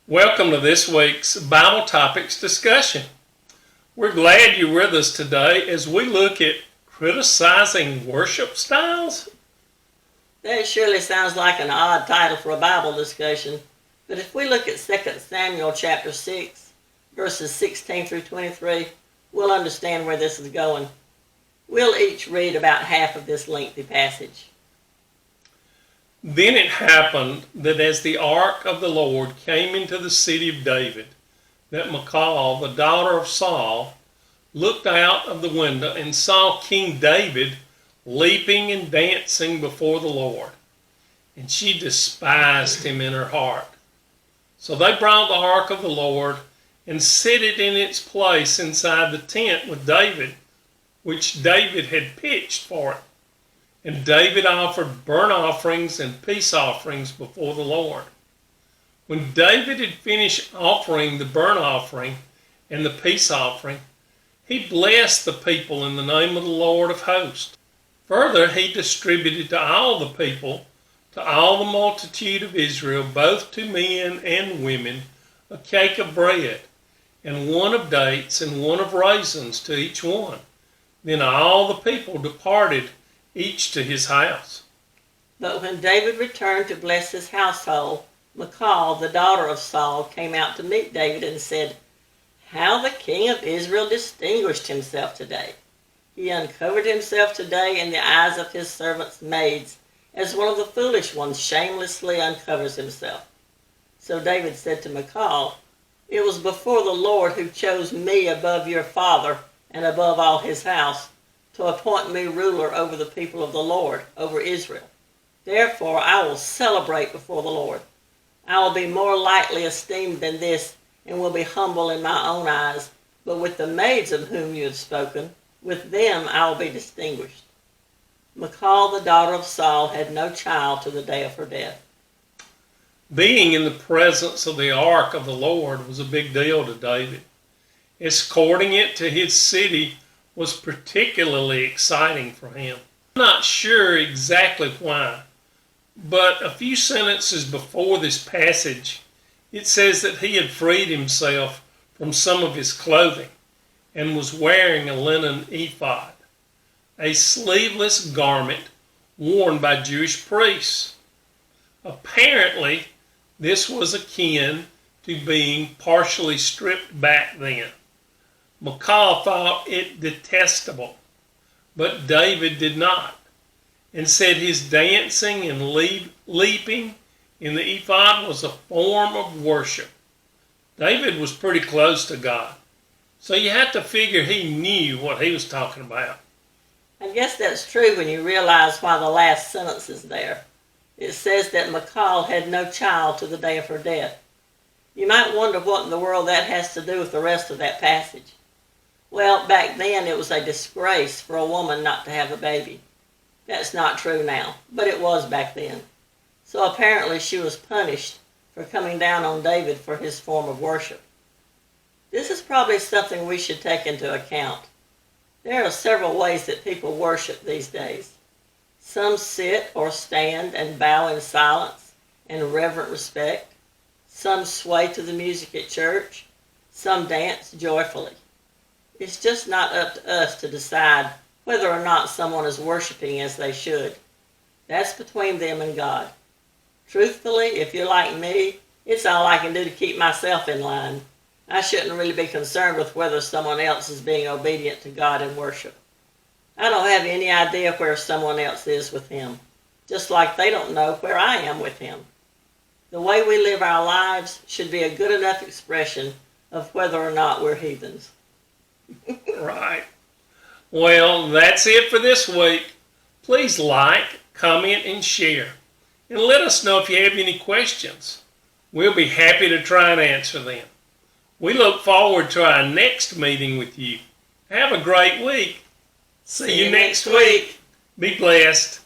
Welcome to this week's Bible Topics discussion. We're glad you're with us today as we look at criticizing worship styles. That surely sounds like an odd title for a Bible discussion, but if we look at 2 Samuel chapter 6, verses 16 through 23, we'll understand where this is going. We'll each read about half of this lengthy passage. Then it happened that as the ark of the Lord came into the city of David, that Michal, the daughter of Saul, looked out of the window and saw King David leaping and dancing before the Lord. And she despised him in her heart. So they brought the ark of the Lord and set it in its place inside the tent with David, which David had pitched for it. And David offered burnt offerings and peace offerings before the Lord. When David had finished offering the burnt offering and the peace offering, he blessed the people in the name of the Lord of hosts. Further, he distributed to all the people, to all the multitude of Israel, both to men and women, a cake of bread, and one of dates and one of raisins to each one. Then all the people departed, each to his house. But when David returned to bless his household, Michal, the daughter of Saul, came out to meet David and said, "How the king of Israel distinguished himself today. He uncovered himself today in the eyes of his servants' maids, as one of the foolish ones shamelessly uncovers himself." So David said to Michal, "It was before the Lord who chose me above your father and above all his house, to appoint me ruler over the people of the Lord, over Israel. Therefore I will celebrate before the Lord. I will be more lightly esteemed than this, and will be humble in my own eyes. But with the maids of whom you have spoken, with them I will be distinguished." Michal, the daughter of Saul, had no child to the day of her death. Being in the presence of the ark of the Lord was a big deal to David. Escorting it to his city was particularly exciting for him. I'm not sure exactly why, but a few sentences before this passage, it says that he had freed himself from some of his clothing and was wearing a linen ephod, a sleeveless garment worn by Jewish priests. Apparently, this was akin to being partially stripped back then. Michal thought it detestable, but David did not, and said his dancing and leaping in the ephod was a form of worship. David was pretty close to God, so you have to figure he knew what he was talking about. I guess that's true when you realize why the last sentence is there. It says that Michal had no child to the day of her death. You might wonder what in the world that has to do with the rest of that passage. Well, back then it was a disgrace for a woman not to have a baby. That's not true now, but it was back then. So apparently she was punished for coming down on David for his form of worship. This is probably something we should take into account. There are several ways that people worship these days. Some sit or stand and bow in silence and reverent respect. Some sway to the music at church. Some dance joyfully. It's just not up to us to decide whether or not someone is worshiping as they should. That's between them and God. Truthfully, if you're like me, it's all I can do to keep myself in line. I shouldn't really be concerned with whether someone else is being obedient to God in worship. I don't have any idea where someone else is with Him, just like they don't know where I am with Him. The way we live our lives should be a good enough expression of whether or not we're heathens. Right. Well, that's it for this week. Please like, comment, and share. And let us know if you have any questions. We'll be happy to try and answer them. We look forward to our next meeting with you. Have a great week. See you next week. Be blessed.